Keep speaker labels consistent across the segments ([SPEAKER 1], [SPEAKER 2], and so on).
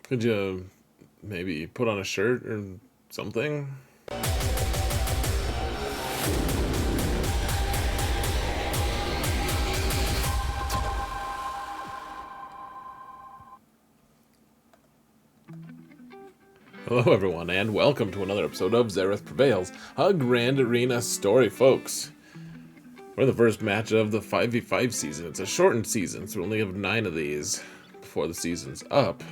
[SPEAKER 1] Could you maybe put on a shirt or something? Hello everyone, and welcome to another episode of Xaereth Prevails, a Grand Arena story, folks. We're in the first match of the 5v5 season. It's a shortened season, so we only have 9 of these before the season's up,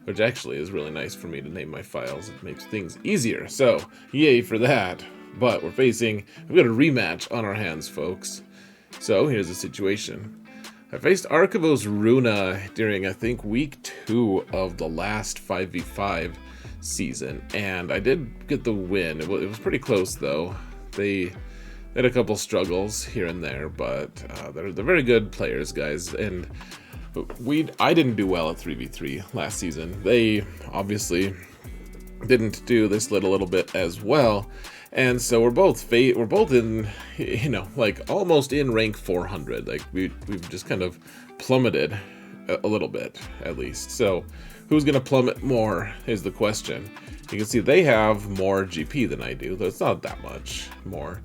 [SPEAKER 1] which actually is really nice for me to name my files. It makes things easier, so yay for that. But we've got a rematch on our hands, folks. So here's the situation. I faced Archivos Runa during, I think, week 2 of the last 5v5 season, and I did get the win. It was pretty close, though. They had a couple struggles here and there, but they're very good players, guys. And I didn't do well at 3v3 last season. They obviously didn't do this little bit as well, and so we're both in, like almost in rank 400. Like we've just kind of plummeted a little bit, at least. So who's gonna plummet more is the question. You can see they have more GP than I do, though it's not that much more.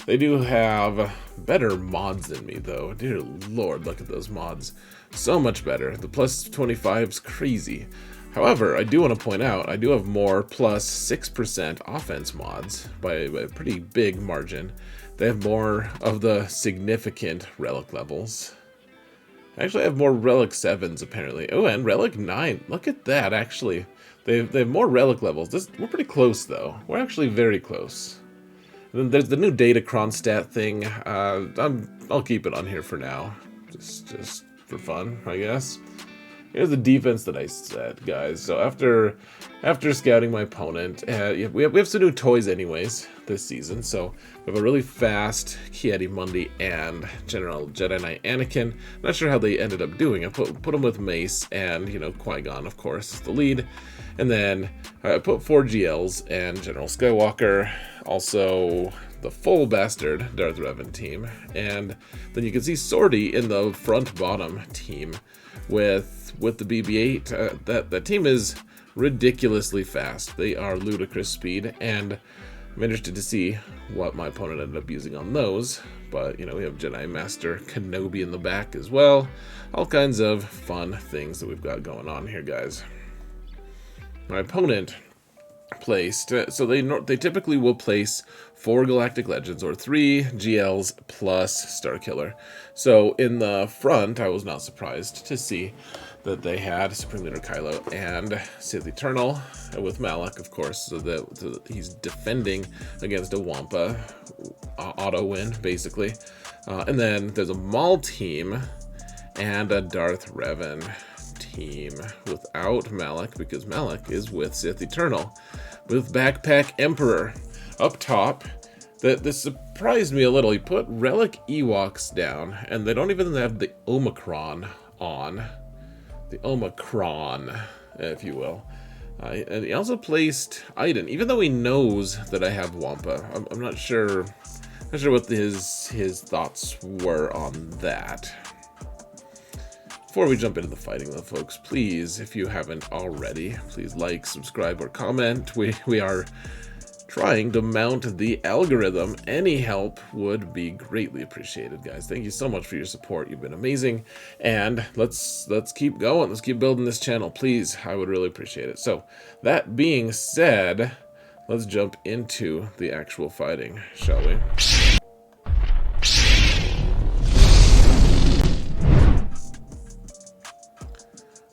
[SPEAKER 1] They do have better mods than me, though. Dear lord, look at those mods. So much better. The plus 25's crazy. However, I do want to point out, I do have more plus 6% offense mods by a pretty big margin. They have more of the significant relic levels. I actually have more relic 7s, apparently. Oh, and relic 9. Look at that, actually. They have more relic levels. We're pretty close, though. We're actually very close. And then there's the new Datacron stat thing. I'll keep it on here for now. Just for fun, I guess. Here's the defense that I set, guys. So after scouting my opponent, we have some new toys anyways this season. So we have a really fast Ki-Adi-Mundi and General Jedi Knight Anakin. Not sure how they ended up doing. I put them with Mace and, Qui-Gon, of course, the lead. And then I put 4 GLs and General Skywalker. Also the full bastard Darth Revan team. And then you can see Sortie in the front bottom team with the BB-8. That team is ridiculously fast. They are ludicrous speed, and I'm interested to see what my opponent ended up using on those. But, we have Jedi Master Kenobi in the back as well. All kinds of fun things that we've got going on here, guys. My opponent placed, so they typically will place 4 Galactic Legends or 3 GLs plus Starkiller. So in the front, I was not surprised to see that they had Supreme Leader Kylo and Sith Eternal with Malak, of course, so that he's defending against a Wampa auto win, basically. And then there's a Maul team and a Darth Revan team without Malak, because Malak is with Sith Eternal, with Backpack Emperor up top. This surprised me a little. He put Relic Ewoks down, and they don't even have the Omicron on. The Omicron, if you will. And he also placed Iden, even though he knows that I have Wampa. I'm not sure what his thoughts were on that. Before we jump into the fighting, though, folks, please, if you haven't already, please like, subscribe, or comment. We are trying to mount the algorithm. Any help would be greatly appreciated, guys. Thank you so much for your support. You've been amazing, and let's keep going. Let's keep building this channel, please. I would really appreciate it. So that being said, let's jump into the actual fighting, shall we?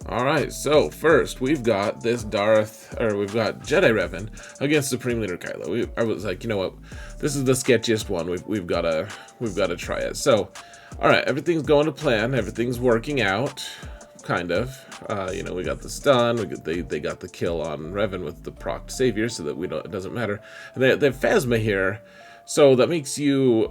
[SPEAKER 1] Alright, so first we've got this we've got Jedi Revan against Supreme Leader Kylo. I was like, you know what, this is the sketchiest one. We've got to try it. So, alright, everything's going to plan. Everything's working out, kind of. We got the stun. They got the kill on Revan with the proc savior, so that it doesn't matter. And they have Phasma here, so that makes you.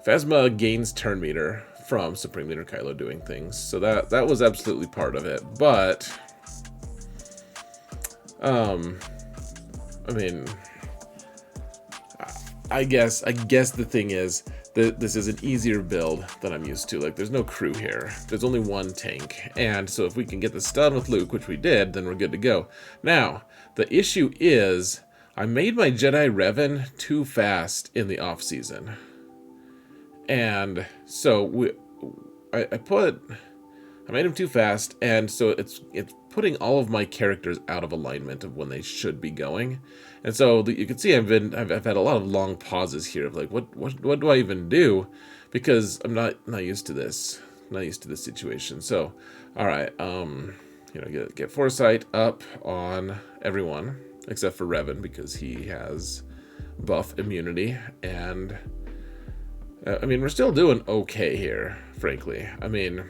[SPEAKER 1] Phasma gains turn meter from Supreme Leader Kylo doing things, so that was absolutely part of it. But I guess the thing is this is an easier build than I'm used to. Like, there's no crew here. There's only one tank. And so if we can get the stun with Luke, which we did, then we're good to go. Now, the issue is I made my Jedi Revan too fast in the off-season. And so I made him too fast, and so it's putting all of my characters out of alignment of when they should be going. And so you can see I've had a lot of long pauses here of like, what do I even do? Because I'm not used to this. Not used to this situation. So, all right, get foresight up on everyone except for Revan because he has buff immunity, and I mean, we're still doing okay here, frankly. I mean,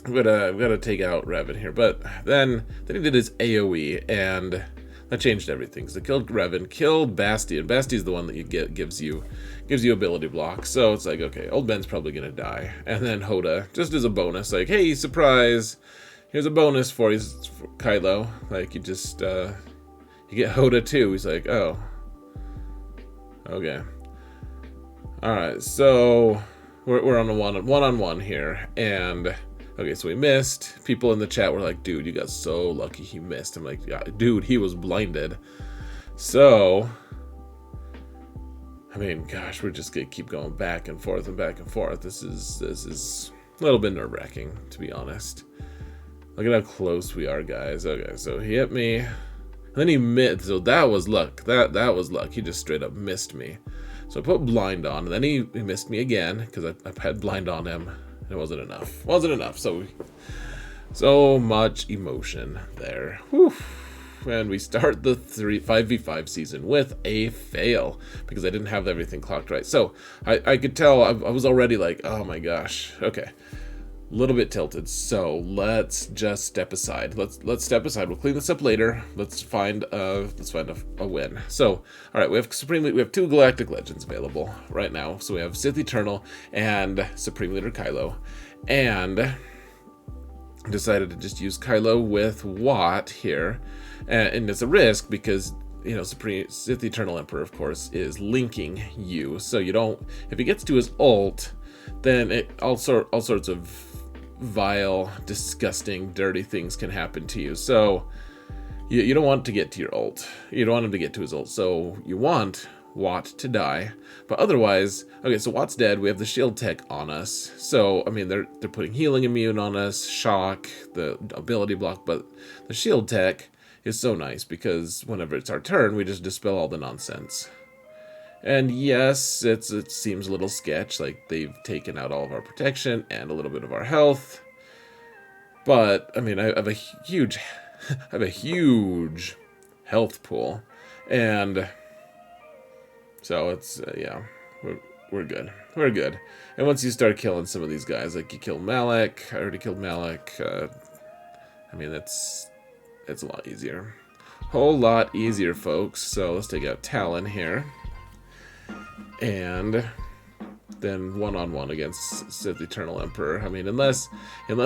[SPEAKER 1] I've got to take out Revan here, but then he did his AoE, and that changed everything. So killed Revan, killed Basti, and Basti's the one that gives you ability block. So it's like, okay, old Ben's probably gonna die, and then Hoda just as a bonus, like, hey, surprise, here's a bonus for you, Kylo. Like, you just you get Hoda too. He's like, oh, okay, all right. So we're on a one-on-one here, and okay, so we missed. People in the chat were like, dude, you got so lucky he missed. I'm like, yeah, dude, he was blinded. So, I mean, gosh, we're just going to keep going back and forth and back and forth. This is a little bit nerve-wracking, to be honest. Look at how close we are, guys. Okay, so he hit me. And then he missed. So that was luck. That was luck. He just straight up missed me. So I put blind on, and then he missed me again because I had blind on him. It wasn't enough. So much emotion there. Whew. And we start the 5v5 season with a fail because I didn't have everything clocked right. So I could tell I was already like, oh my gosh. Okay, a little bit tilted. So let's just step aside. Let's step aside. We'll clean this up later. Let's find a win. So all right, we have two Galactic Legends available right now. So we have Sith Eternal and Supreme Leader Kylo, and decided to just use Kylo with Watt here, and it's a risk because, you know, Sith Eternal Emperor, of course, is linking you, so you don't, if he gets to his ult, then all sorts of vile, disgusting, dirty things can happen to you. So you don't want to get to your ult. You don't want him to get to his ult. So you want Watt to die. But otherwise, okay, so Watt's dead. We have the shield tech on us. So, I mean, they're putting healing immune on us, shock, the ability block, but the shield tech is so nice because whenever it's our turn, we just dispel all the nonsense. And yes, it seems a little sketch, like they've taken out all of our protection and a little bit of our health. But, I mean, I have a huge health pool, and so it's, yeah, we're good. We're good. And once you start killing some of these guys, like you kill Malak, I already killed Malak, I mean, it's a lot easier. Whole lot easier, folks. So let's take out Talon here. And then one-on-one against Sith Eternal Emperor. I mean, unless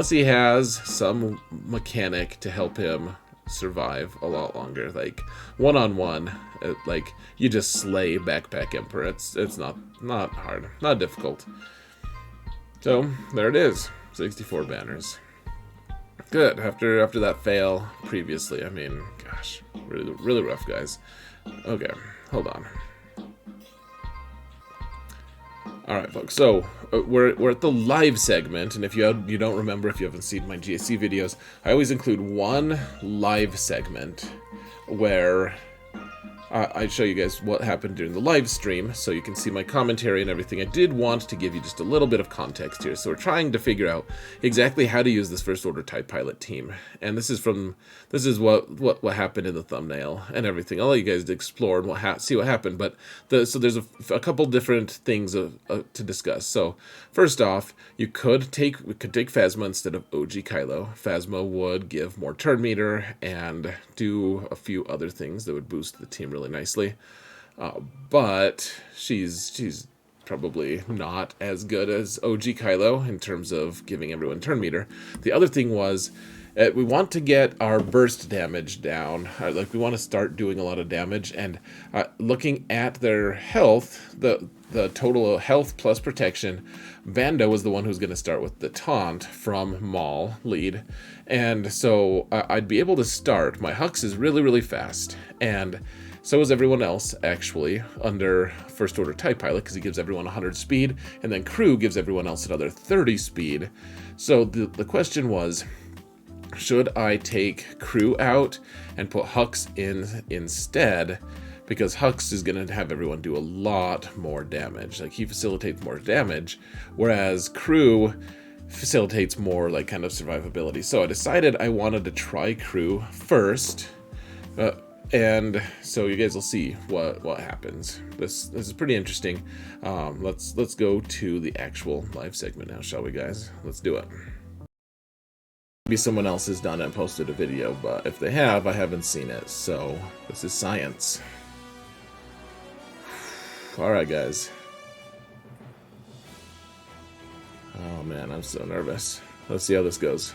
[SPEAKER 1] he has some mechanic to help him survive a lot longer, like one-on-one, like you just slay Backpack Emperor. It's not hard, not difficult. So there it is, 64 banners. Good. After that fail previously, I mean, gosh, really rough, guys. Okay, hold on. All right, folks. So we're at the live segment, and if you don't remember, if you haven't seen my GAC videos, I always include one live segment where I show you guys what happened during the live stream, so you can see my commentary and everything. I did want to give you just a little bit of context here, so we're trying to figure out exactly how to use this First Order TIE Pilot team, and this is what happened in the thumbnail and everything. I'll let you guys explore and see what happened, but so there's a couple different things to discuss. So first off, we could take Phasma instead of OG Kylo. Phasma would give more turn meter and do a few other things that would boost the team really nicely, but she's probably not as good as OG Kylo in terms of giving everyone turn meter. The other thing was we want to get our burst damage down. Like, we want to start doing a lot of damage, and looking at their health, the total health plus protection. Bando was the one who's going to start with the taunt from Maul lead. And so I'd be able to start. My Hux is really, really fast. And so is everyone else, actually, under First Order TIE Pilot, because he gives everyone 100 speed. And then Crew gives everyone else another 30 speed. So the question was, should I take Crew out and put Hux in instead? Because Hux is going to have everyone do a lot more damage. Like, he facilitates more damage, whereas Crew facilitates more, like, kind of survivability. So I decided I wanted to try Crew first, and so you guys will see what happens. This is pretty interesting. Let's go to the actual live segment now, shall we, guys? Let's do it. Maybe someone else has done it and posted a video, but if they have, I haven't seen it. So this is science. Alright, guys. Oh man, I'm so nervous. Let's see how this goes.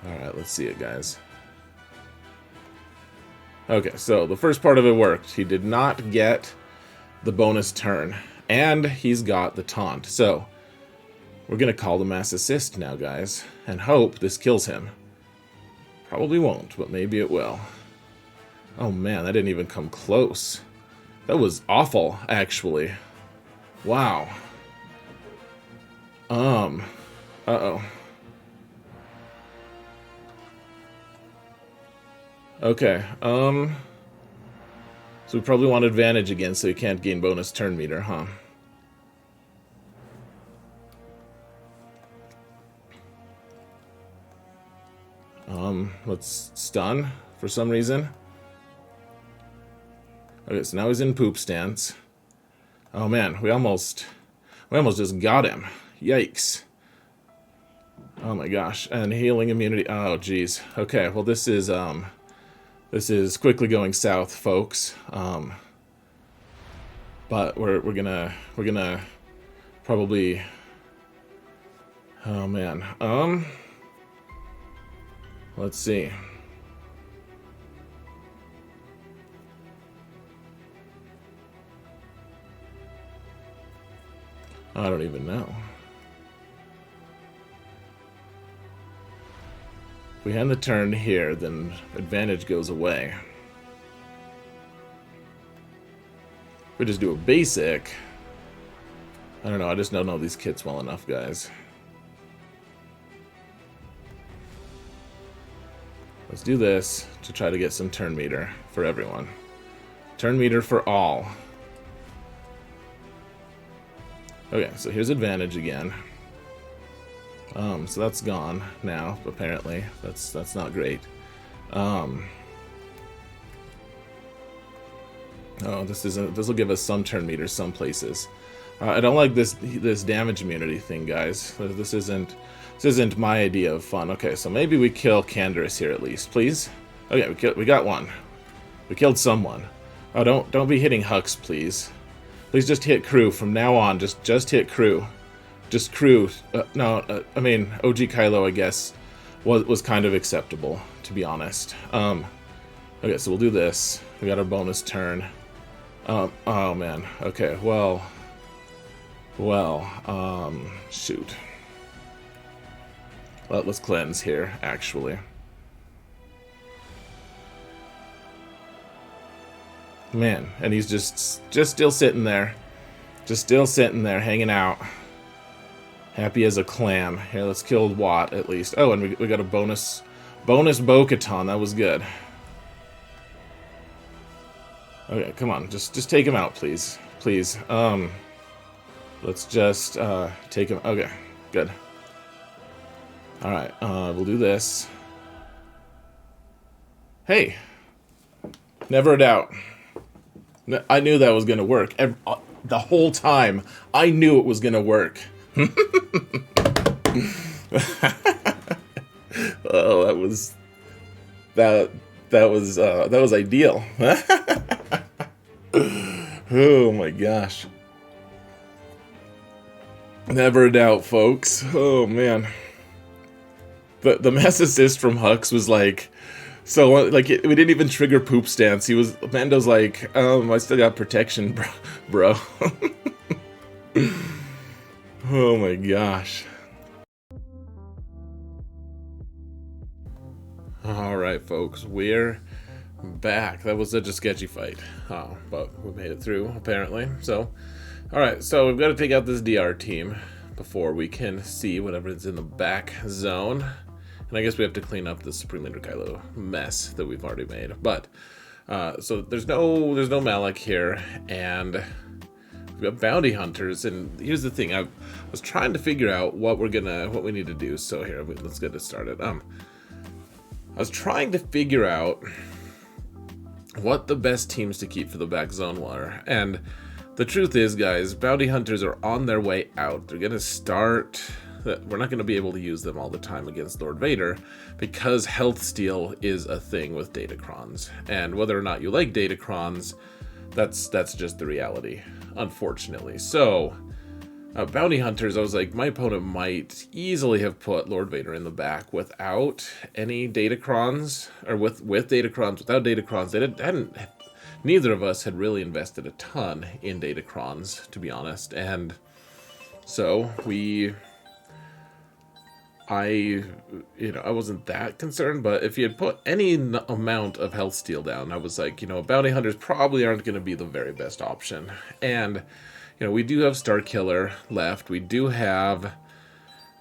[SPEAKER 1] Alright, let's see it, guys. Okay, so the first part of it worked. He did not get the bonus turn, and he's got the taunt. So we're gonna call the mass assist now, guys, and hope this kills him. Probably won't, but maybe it will. Oh man, that didn't even come close. That was awful, actually. Wow. Uh-oh. Okay, so we probably want advantage again, so you can't gain bonus turn meter, huh? Let's stun for some reason. Okay, so now he's in poop stance. Oh man, we almost just got him. Yikes. Oh my gosh, and healing immunity. Oh geez. Okay, well this is quickly going south, folks. But we're gonna probably. Oh man. Let's see. I don't even know. If we hand the turn here, then advantage goes away. If we just do a basic. I don't know, I just don't know these kits well enough, guys. Let's do this to try to get some turn meter for everyone. Turn meter for all. Okay, so here's advantage again. So that's gone now, apparently. That's not great. Oh, this will give us some turn meters some places. I don't like this damage immunity thing, guys. This isn't my idea of fun. Okay, so maybe we kill Canderous here at least, please. Okay, we got one. We killed someone. Oh, don't be hitting Hux, please. Please just hit Crew from now on. Just hit Crew. Just Crew. I mean OG Kylo, I guess, was kind of acceptable, to be honest. Okay, so we'll do this. We got our bonus turn. Oh man. Okay, well, shoot. Let's cleanse here, actually. Man, and he's just still sitting there. Just still sitting there, hanging out. Happy as a clam. Here, let's kill Watt, at least. Oh, and we got a bonus Bo-Katan. That was good. Okay, come on. Just take him out, please. Please. Let's just take him. Okay, good. Alright, we'll do this. Hey! Never a doubt. I knew that was going to work. The whole time, I knew it was going to work. Oh, that was ideal. Oh my gosh. Never a doubt, folks. Oh man. The mass assist from Hux was like, so like we didn't even trigger poop stance. Bando's like, I still got protection, bro. Oh my gosh. All right, folks, we're back. That was such a sketchy fight, but we made it through apparently. So, all right, so we've got to take out this DR team before we can see whatever's in the back zone. And I guess we have to clean up the Supreme Leader Kylo mess that we've already made. But so there's no Malak here, and we've got bounty hunters. And here's the thing: I was trying to figure out what we need to do. So here, let's get it started. I was trying to figure out what the best teams to keep for the back zone were, and the truth is, guys, bounty hunters are on their way out. They're gonna start. We're not gonna be able to use them all the time against Lord Vader because health steal is a thing with Datacrons, and whether or not you like Datacrons, that's just the reality, unfortunately. So. Bounty hunters, I was like, my opponent might easily have put Lord Vader in the back without any Datacrons, or with Datacrons, without Datacrons. Neither of us had really invested a ton in Datacrons, to be honest, and so I wasn't that concerned, but if you had put any amount of health steal down, I was like, bounty hunters probably aren't going to be the very best option, and we do have Starkiller left. We do have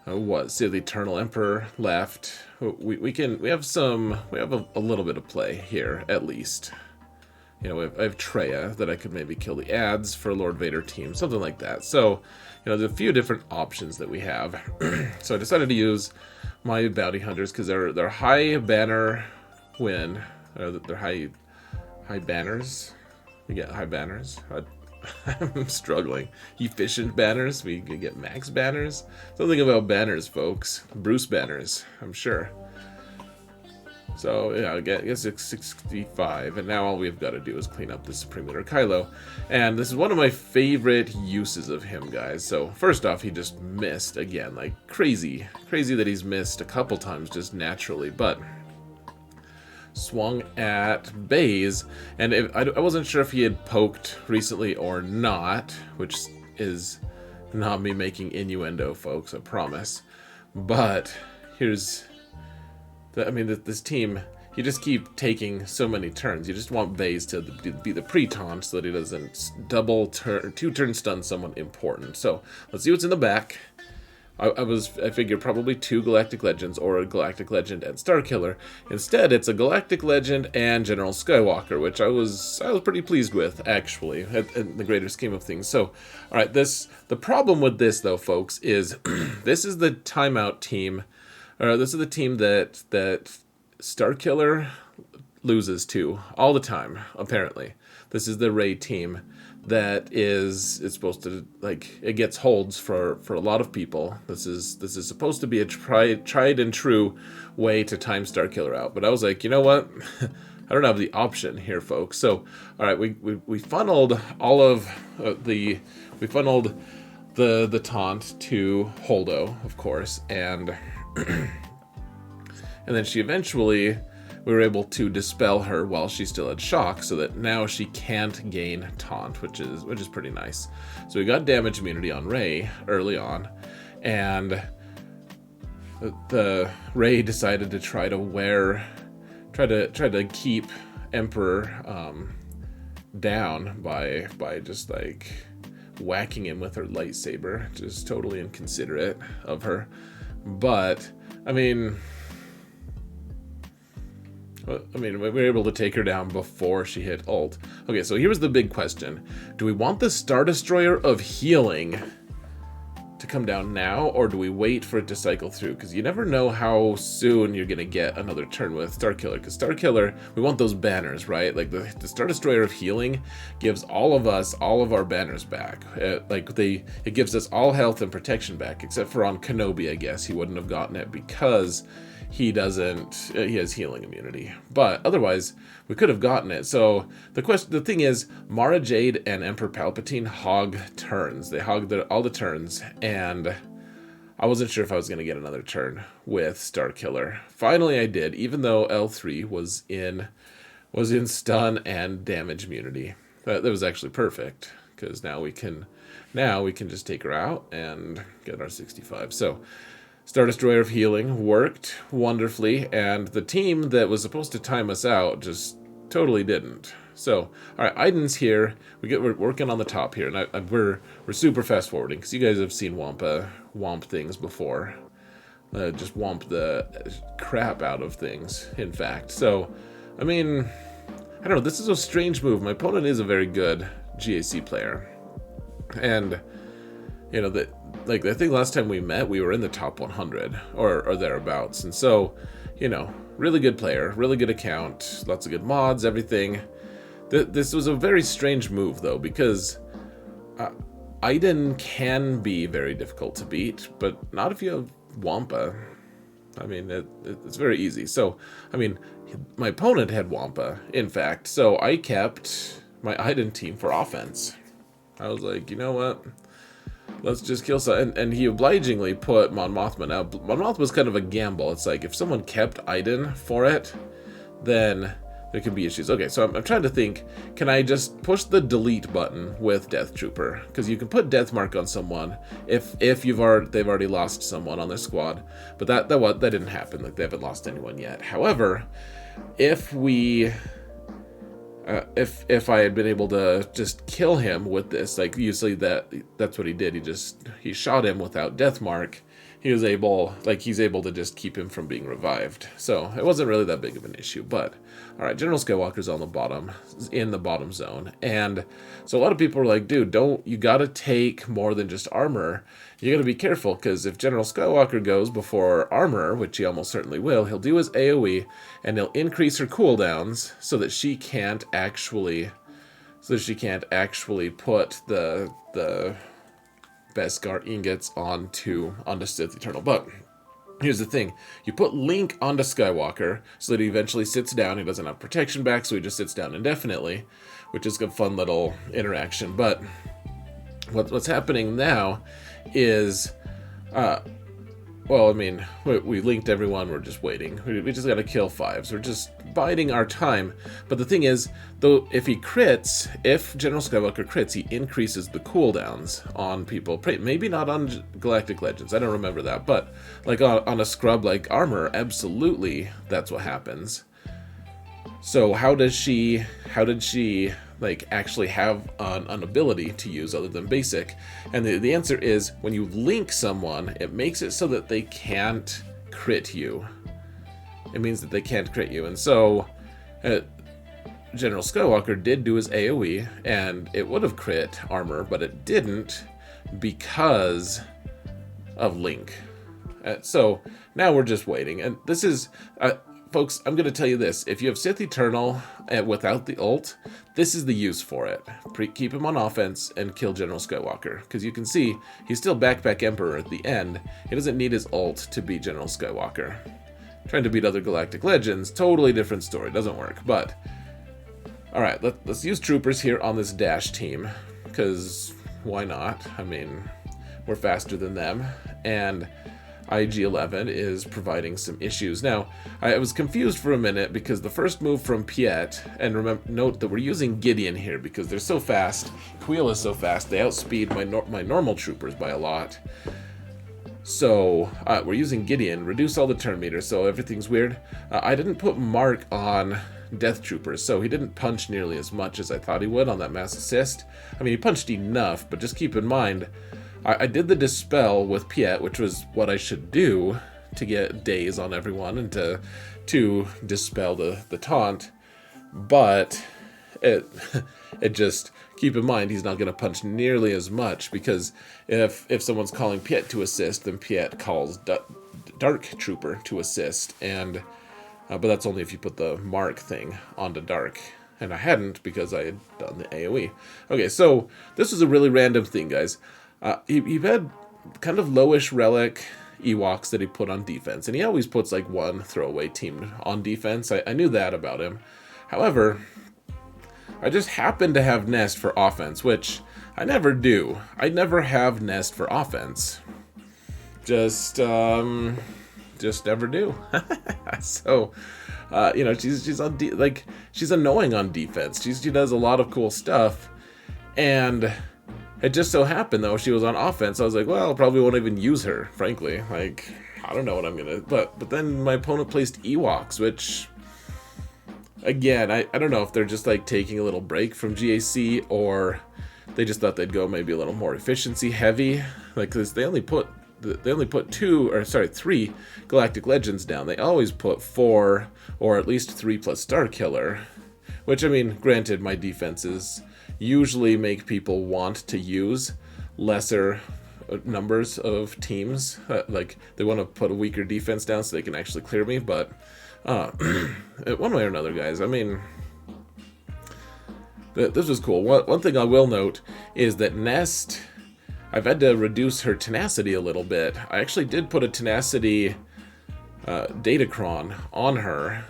[SPEAKER 1] the Eternal Emperor left. We have a little bit of play here at least. I have Traya that I could maybe kill the ads for Lord Vader team, something like that. So, there's a few different options that we have. So I decided to use my bounty hunters because they're high banner win. They're high banners. We get high banners. I'm struggling. Efficient banners. We can get max banners. Something about banners, folks. Bruce banners, I'm sure. So, yeah, I guess it's 65. And now all we've got to do is clean up the Supreme Leader Kylo. And this is one of my favorite uses of him, guys. So, first off, he just missed again. Like, crazy. Crazy that he's missed a couple times just naturally. But swung at Baze, and I wasn't sure if he had poked recently or not, which is not me making innuendo, folks, I promise. But here's this team, you just keep taking so many turns. You just want Baze to be the pre-taunt so that he doesn't two-turn stun someone important. So let's see what's in the back. I figured probably 2 Galactic Legends or a Galactic Legend and Starkiller. Instead, it's a Galactic Legend and General Skywalker, which I was pretty pleased with, actually, in the greater scheme of things. So, all right, the problem with this, though, folks, is this is the timeout team, or this is the team that Starkiller loses to all the time, apparently. This is the Rey team that it's supposed to, like, it gets holds for a lot of people. This is supposed to be a tried and true way to time Starkiller out. But I was like, you know what? I don't have the option here, folks. So, all right, we funneled all of we funneled the taunt to Holdo, of course, and and then she eventually, we were able to dispel her while she still had shock, so that now she can't gain taunt, which is pretty nice. So we got damage immunity on Rey early on, and the Rey decided to try to keep Emperor down by just like whacking him with her lightsaber, just totally inconsiderate of her. But I mean, we were able to take her down before she hit ult. Okay, so here's the big question. Do we want the Star Destroyer of Healing to come down now, or do we wait for it to cycle through? Because you never know how soon you're going to get another turn with Starkiller. Because Starkiller, we want those banners, right? Like, the Star Destroyer of Healing gives all of us all of our banners back. It gives us all health and protection back, except for on Kenobi, I guess. He wouldn't have gotten it because he has healing immunity, but otherwise we could have gotten it. So the thing is, Mara Jade and Emperor Palpatine hog turns. They hog all the turns, and I wasn't sure if I was going to get another turn with Starkiller. Finally I did, even though L3 was in stun and damage immunity. That was actually perfect, because now we can just take her out and get our 65. So Star Destroyer of Healing worked wonderfully, and the team that was supposed to time us out just totally didn't. So, all right, Iden's here. We're working on the top here, and we're super fast forwarding, because you guys have seen Wampa womp things before. Just womp the crap out of things, in fact. So, I mean, I don't know, this is a strange move. My opponent is a very good GAC player. And, you know, I think last time we met, we were in the top 100, or thereabouts. And so, you know, really good player, really good account, lots of good mods, everything. This was a very strange move, though, because Iden can be very difficult to beat, but not if you have Wampa. I mean, it's very easy. So, I mean, my opponent had Wampa, in fact, so I kept my Iden team for offense. I was like, you know what? Let's just kill some. And he obligingly put Mon Mothma. Now, Mon Mothma was kind of a gamble. It's like, if someone kept Iden for it, then there could be issues. Okay, so I'm trying to think, can I just push the delete button with Death Trooper? Because you can put Death Mark on someone if they've already lost someone on their squad. But that didn't happen. Like, they haven't lost anyone yet. However, if we... if I had been able to just kill him with this, like, usually that's what he did. He shot him without Death Mark. He's able to just keep him from being revived. So it wasn't really that big of an issue. But all right, General Skywalker's on the bottom, in the bottom zone, and so a lot of people are like, dude, you gotta take more than just armor. You gotta be careful, because if General Skywalker goes before armor, which he almost certainly will, he'll do his AoE, and he'll increase her cooldowns so that she can't actually put the Beskar ingots onto Sith Eternal. But here's the thing. You put Link onto Skywalker so that he eventually sits down. He doesn't have protection back, so he just sits down indefinitely, which is a fun little interaction. But what's happening now is, well, I mean, we linked everyone. We're just waiting. We just got to kill 5s. We're just biding our time. But the thing is, though, if General Skywalker crits, he increases the cooldowns on people. Maybe not on Galactic Legends. I don't remember that. But like on a scrub like armor, absolutely, that's what happens. So how did she like actually have an ability to use other than basic? And the answer is, when you link someone, it makes it so that they can't crit you. It means that they can't crit you. And so General Skywalker did do his AoE, and it would have crit armor, but it didn't because of Link. So now we're just waiting. And this is... folks, I'm going to tell you this. If you have Sith Eternal without the ult, this is the use for it. Keep him on offense and kill General Skywalker. Because you can see, he's still Backpack Emperor at the end. He doesn't need his ult to beat General Skywalker. Trying to beat other Galactic Legends, totally different story. Doesn't work. But, alright, let's use troopers here on this dash team. Because, why not? I mean, we're faster than them. And IG-11 is providing some issues. Now, I was confused for a minute because the first move from Piet, and note that we're using Gideon here because they're so fast. Queel is so fast, they outspeed my normal troopers by a lot. So, we're using Gideon, reduce all the turn meters, so everything's weird. I didn't put Mark on Death Troopers, so he didn't punch nearly as much as I thought he would on that mass assist. I mean, he punched enough, but just keep in mind, I did the Dispel with Piet, which was what I should do to get daze on everyone and to dispel the taunt, but it just, keep in mind, he's not going to punch nearly as much, because if someone's calling Piet to assist, then Piet calls Dark Trooper to assist, and but that's only if you put the Mark thing onto Dark. And I hadn't, because I had done the AoE. Okay, so this was a really random thing, guys. He had kind of lowish relic Ewoks that he put on defense, and he always puts like one throwaway team on defense. I knew that about him. However, I just happened to have Nest for offense, which I never do. I never have Nest for offense. just never do. So, you know, she's on she's annoying on defense. She does a lot of cool stuff, and it just so happened though she was on offense. I was like, well, I probably won't even use her, frankly. Like, I don't know what I'm gonna. But then my opponent placed Ewoks, which, again, I don't know if they're just like taking a little break from GAC, or they just thought they'd go maybe a little more efficiency heavy, like, because they only put 3 Galactic Legends down. They always put 4 or at least 3 plus Star Killer, which, I mean, granted, my defenses usually make people want to use lesser numbers of teams. Like, they want to put a weaker defense down so they can actually clear me, but one way or another, guys, I mean, this was cool. One thing I will note is that Nest, I've had to reduce her tenacity a little bit. I actually did put a tenacity datacron on her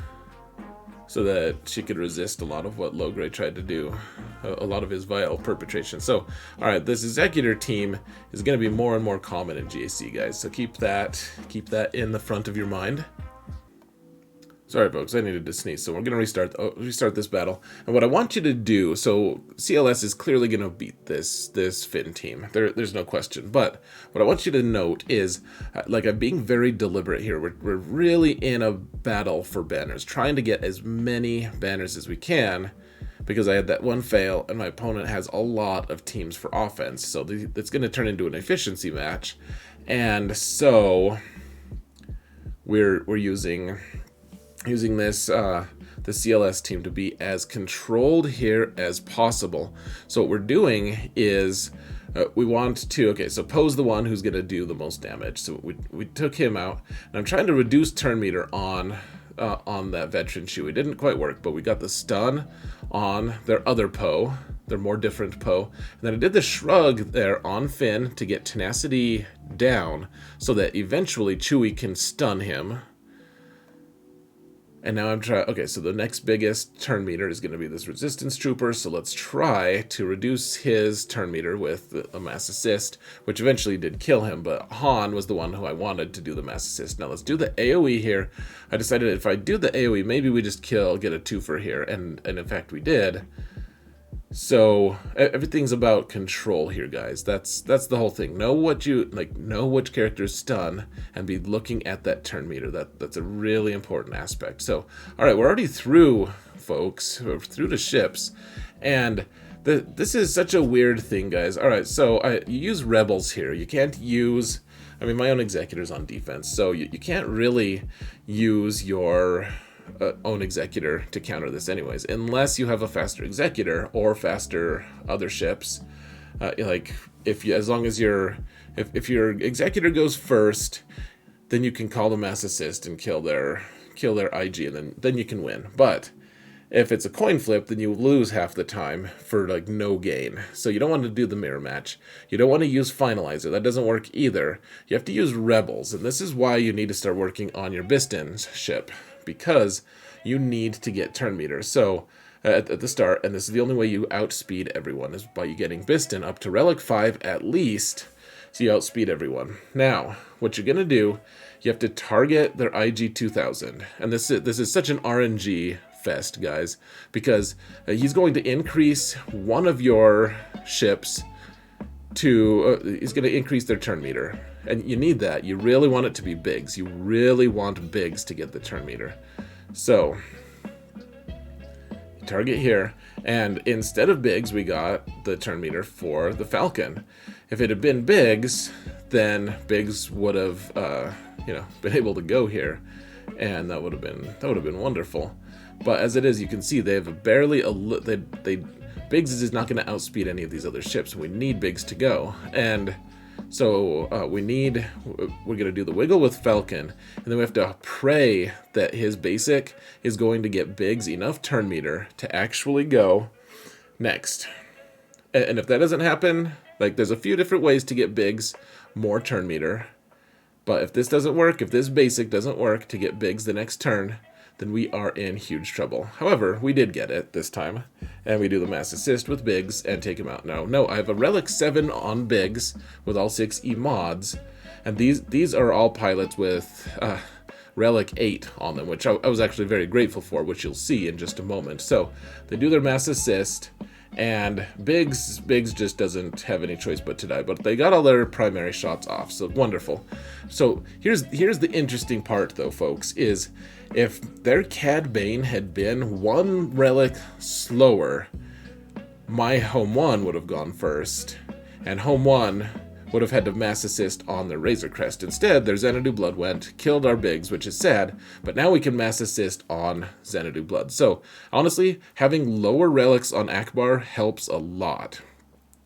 [SPEAKER 1] so that she could resist a lot of what Logray tried to do, a lot of his vile perpetration. So, alright, this Executor team is going to be more and more common in GAC, guys, so keep that in the front of your mind. Sorry, folks, I needed to sneeze, so we're going to restart this battle. And what I want you to do, so CLS is clearly going to beat this Finn team. There's no question. But what I want you to note is, like, I'm being very deliberate here. We're really in a battle for banners, trying to get as many banners as we can, because I had that one fail, and my opponent has a lot of teams for offense. So it's going to turn into an efficiency match. And so we're using this the CLS team to be as controlled here as possible. So what we're doing is we want to, okay, so Poe's the one who's going to do the most damage. So we took him out, and I'm trying to reduce turn meter on that veteran shoe. It didn't quite work, but we got the stun on their other Poe, their more different Poe. And then I did the shrug there on Finn to get tenacity down so that eventually Chewie can stun him. And now I'm trying, okay, so the next biggest turn meter is going to be this Resistance Trooper, so let's try to reduce his turn meter with a mass assist, which eventually did kill him, but Han was the one who I wanted to do the mass assist. Now let's do the AoE here. I decided if I do the AoE, maybe we just get a twofer here, and in fact we did. So everything's about control here, guys. That's the whole thing. Know which characters stun, and be looking at that turn meter. That's a really important aspect. So, all right, we're already through, folks. We're through the ships, and this is such a weird thing, guys. All right, so you use rebels here. You can't use. I mean, my own Executor's on defense, so you can't really use your own Executor to counter this anyways, unless you have a faster Executor or faster other ships. Like, as long as your Executor goes first, then you can call the mass assist and kill their IG, and then you can win. But if it's a coin flip, then you lose half the time for like no gain. So you don't want to do the mirror match. You don't want to use Finalizer. That doesn't work either. You have to use Rebels, and this is why you need to start working on your Biston's ship, because you need to get turn meter. So at the start, and this is the only way you outspeed everyone, is by you getting Biston up to Relic 5 at least, so you outspeed everyone. Now, what you're going to do, you have to target their IG 2000. And this is such an RNG fest, guys, because he's going to increase one of your ships to, he's going to increase their turn meter. And you need that. You really want it to be Biggs. You really want Biggs to get the turn meter. So, target here. And instead of Biggs, we got the turn meter for the Falcon. If it had been Biggs, then Biggs would have, been able to go here. And that would have been wonderful. But as it is, you can see they have Biggs is not going to outspeed any of these other ships. We need Biggs to go. And so we're going to do the wiggle with Falcon, and then we have to pray that his basic is going to get Biggs enough turn meter to actually go next. And if that doesn't happen, like, there's a few different ways to get Biggs more turn meter, but if this doesn't work, if this basic doesn't work to get Biggs the next turn, then we are in huge trouble. However, we did get it this time, and we do the mass assist with Biggs and take him out. Now, no, I have a Relic 7 on Biggs with all 6 E mods, And these are all pilots with Relic 8 on them, which I was actually very grateful for, which you'll see in just a moment. So they do their mass assist, and Biggs just doesn't have any choice but to die. But they got all their primary shots off, so wonderful. So here's the interesting part, though, folks, is if their Cad Bane had been one relic slower, my Home 1 would have gone first, and Home 1 would have had to mass assist on the Razor Crest. Instead, their Xanadu Blood went, killed our Biggs, which is sad, but now we can mass assist on Xanadu Blood. So, honestly, having lower relics on Akbar helps a lot.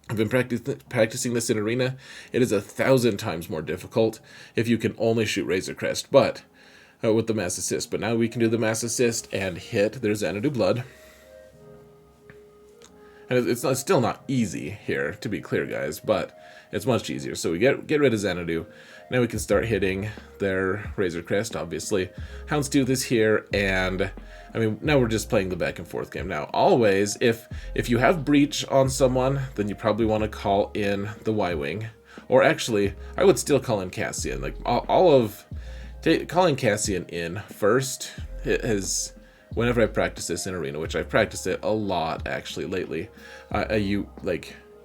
[SPEAKER 1] I've been practicing this in Arena. It is 1,000 times more difficult if you can only shoot Razor Crest, but with the mass assist. But now we can do the mass assist and hit their Xanadu Blood. And it's still not easy here, to be clear, guys, but it's much easier. So we get rid of Xanadu. Now we can start hitting their Razor Crest, obviously. Houndstooth is here, and I mean, now we're just playing the back and forth game. Now, always, if you have Breach on someone, then you probably want to call in the Y-Wing. Or actually, I would still call in Cassian. Like, calling Cassian in first whenever I practice this in Arena, which I've practiced it a lot actually lately, you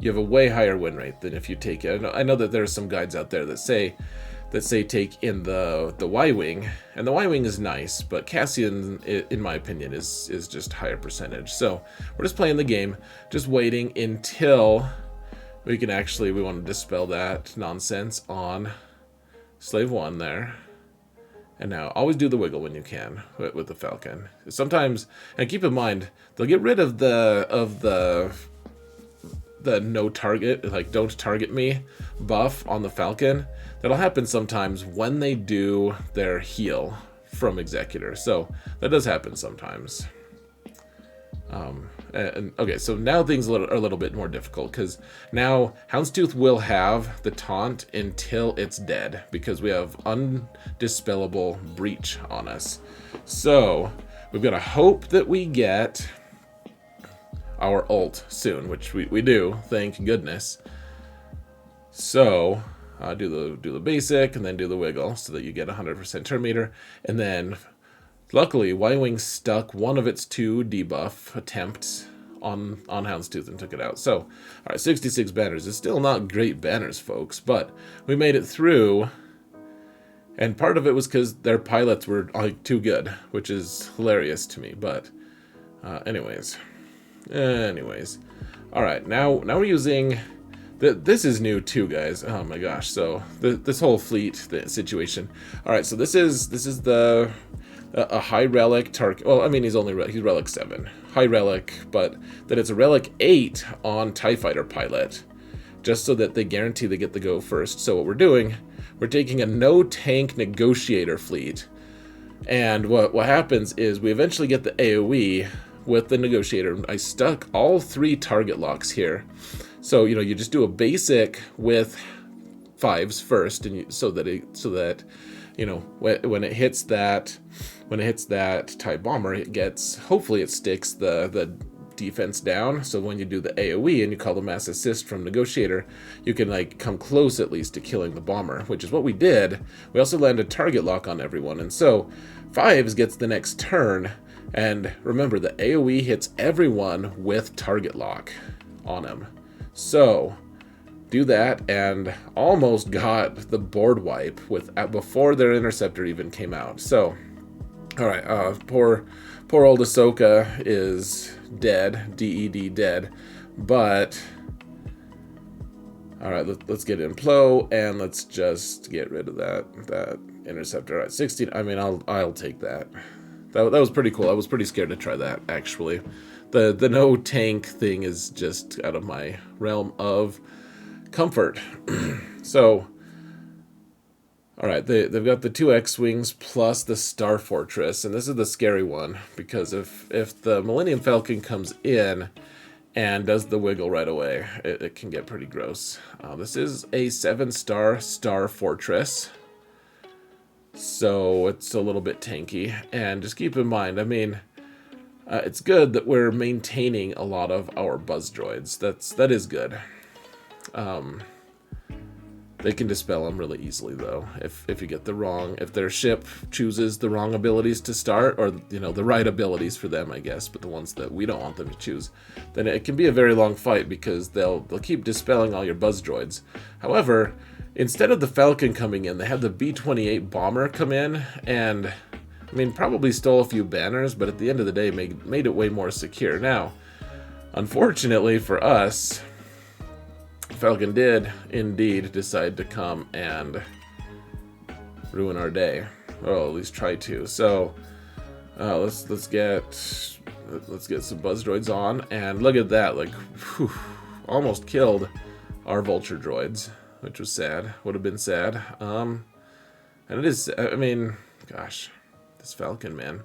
[SPEAKER 1] have a way higher win rate than if you take it. I know that there are some guides out there that say take in the Y-Wing, and the Y-Wing is nice, but Cassian, in my opinion, is just higher percentage. So we're just playing the game, just waiting until we want to dispel that nonsense on Slave 1 there. And now, always do the wiggle when you can with the Falcon. Sometimes, and keep in mind, they'll get rid of the no target, like don't target me buff on the Falcon. That'll happen sometimes when they do their heal from Executor. So that does happen sometimes. Okay, so now things are a little bit more difficult, because now Houndstooth will have the taunt until it's dead, because we have undispellable Breach on us. So we've got to hope that we get our ult soon, which we do, thank goodness. So do the basic and then do the wiggle so that you get 100% turn meter, and then luckily, Y-Wing stuck one of its 2 debuff attempts on Houndstooth and took it out. So, all right, 66 banners is still not great banners, folks, but we made it through, and part of it was because their pilots were like too good, which is hilarious to me. But, anyways, all right, now we're using. This is new too, guys. Oh my gosh! So this whole fleet situation. All right, so this is the. A high relic target. Well, I mean, he's relic 7, high relic, but then it's a relic 8 on TIE Fighter pilot, just so that they guarantee they get the go first. So what we're doing, we're taking a no tank negotiator fleet, and what happens is we eventually get the AOE with the negotiator. I stuck all 3 target locks here, so you just do a basic with 5s first, and so that when it hits that TIE bomber, hopefully it sticks the defense down. So when you do the AoE and you call the mass assist from Negotiator, you can come close at least to killing the bomber, which is what we did. We also landed target lock on everyone, and so 5s gets the next turn. And remember, the AoE hits everyone with target lock on him. So do that, and almost got the board wipe before their interceptor even came out. So, all right, poor old Ahsoka is dead, DED dead, but all right, let's get Implo, and let's just get rid of that interceptor. All right, 16. I mean, I'll take that. That was pretty cool. I was pretty scared to try that, actually. The no tank thing is just out of my realm of comfort. So, all right, they've got the 2 X-Wings plus the Star Fortress, and this is the scary one, because if the Millennium Falcon comes in and does the wiggle right away, it can get pretty gross. This is a 7-star Star Fortress, so it's a little bit tanky, and just keep in mind, I mean, it's good that we're maintaining a lot of our buzz droids. That is good. They can dispel them really easily, though, if their ship chooses the wrong abilities to start, or, you know, the right abilities for them, I guess, but the ones that we don't want them to choose, then it can be a very long fight, because they'll keep dispelling all your buzz droids. However, instead of the Falcon coming in, they had the B-28 bomber come in, and, I mean, probably stole a few banners, but at the end of the day, made it way more secure. Now, unfortunately for us, Falcon did indeed decide to come and ruin our day, or at least try to. So let's get some buzz droids on, and look at that! Like, whew, almost killed our vulture droids, which was sad. Would have been sad. And it is. I mean, gosh, this Falcon, man.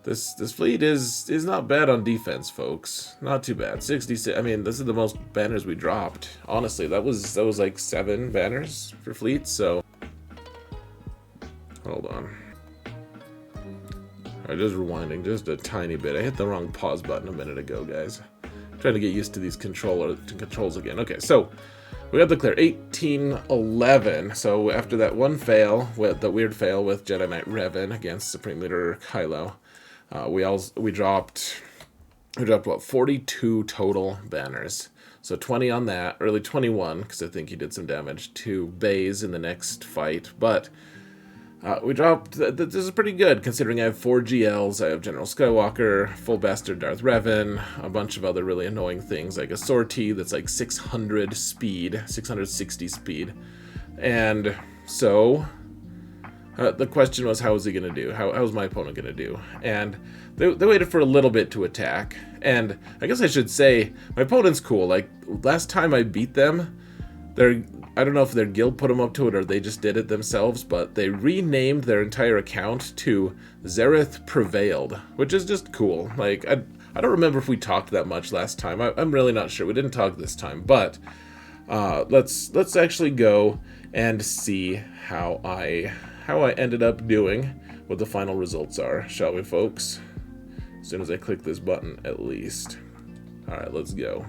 [SPEAKER 1] This fleet is not bad on defense, folks. Not too bad. 66. I mean, this is the most banners we dropped. Honestly, that was like 7 banners for fleets. So, hold on. Alright, just rewinding just a tiny bit. I hit the wrong pause button a minute ago, guys. I'm trying to get used to these controls again. Okay, so we got the clear. 1811. So after that one fail, with the weird fail with Jedi Knight Revan against Supreme Leader Kylo. We dropped what, 42 total banners. So 20 on that, early 21, because I think he did some damage to Baze in the next fight. But we dropped, this is pretty good, considering I have 4 GLs, I have General Skywalker, Full Bastard Darth Revan, a bunch of other really annoying things, like a sortie that's like 600 speed, 660 speed. And so the question was, how was he going to do? How was my opponent going to do? And they waited for a little bit to attack. And I guess I should say, my opponent's cool. Like, last time I beat them, I don't know if their guild put them up to it or they just did it themselves, but they renamed their entire account to Xaereth Prevailed, which is just cool. Like, I don't remember if we talked that much last time. I'm really not sure. We didn't talk this time, but let's actually go and see how I ended up doing, what the final results are, shall we, folks? As soon as I click this button, at least. Alright, let's go.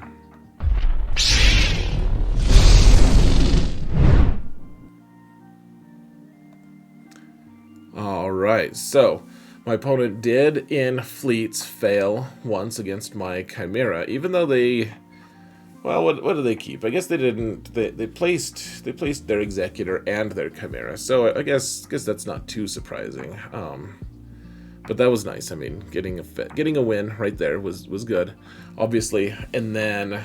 [SPEAKER 1] Alright, so my opponent did in fleets fail once against my Chimera, even though they, well, what do they keep? I guess they didn't. They placed their Executor and their Chimera, so I guess that's not too surprising. But that was nice. I mean, getting a win right there was good, obviously. And then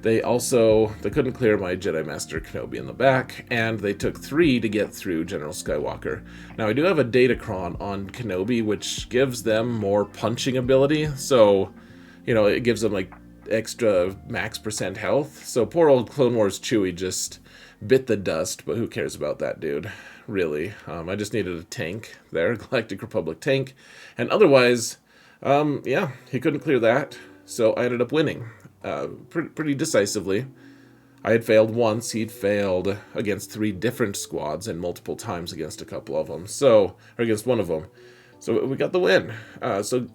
[SPEAKER 1] they couldn't clear my Jedi Master Kenobi in the back, and they took 3 to get through General Skywalker. Now I do have a Datacron on Kenobi, which gives them more punching ability. So, you know, it gives them like extra max % health. So poor old Clone Wars Chewie just bit the dust, but who cares about that dude, really? I just needed a tank there, Galactic Republic tank, and otherwise, yeah, he couldn't clear that, so I ended up winning pretty decisively. I had failed once, he'd failed against 3 different squads and multiple times against a couple of them, or against one of them, so we got the win. So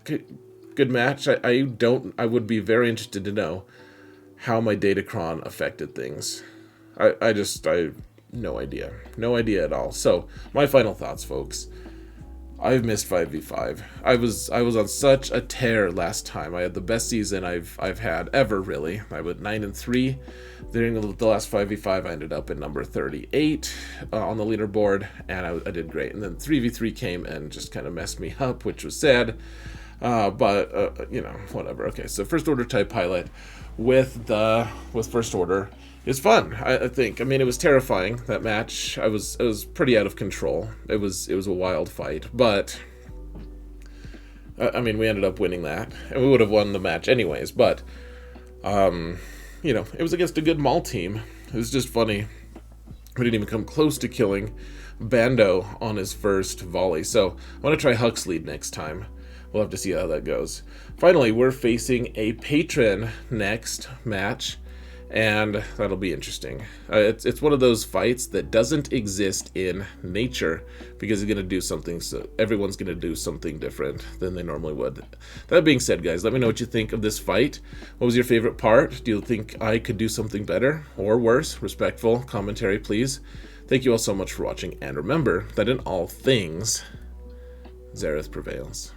[SPEAKER 1] good match. I would be very interested to know how my Datacron affected things. I no idea at all. So my final thoughts, folks. I've missed 5v5. I was on such a tear last time. I had the best season I've had ever, really. I went 9-3 during the last 5v5. I ended up at number 38 on the leaderboard, and I did great. And then 3v3 came and just kind of messed me up, which was sad. But you know, whatever. Okay, so First Order TIE Pilot with First Order is fun. I think. I mean, it was terrifying, that match. It was pretty out of control. It was a wild fight, but I mean, we ended up winning that, and we would have won the match anyways. But you know, it was against a good Maul team. It was just funny. We didn't even come close to killing Bando on his first volley. So I want to try Huck's lead next time. We'll have to see how that goes. Finally, we're facing a patron next match, and that'll be interesting. It's one of those fights that doesn't exist in nature because it's going to do something, so everyone's going to do something different than they normally would. That being said, guys, let me know what you think of this fight. What was your favorite part? Do you think I could do something better or worse? Respectful commentary, please. Thank you all so much for watching, and remember that in all things, Xaereth prevails.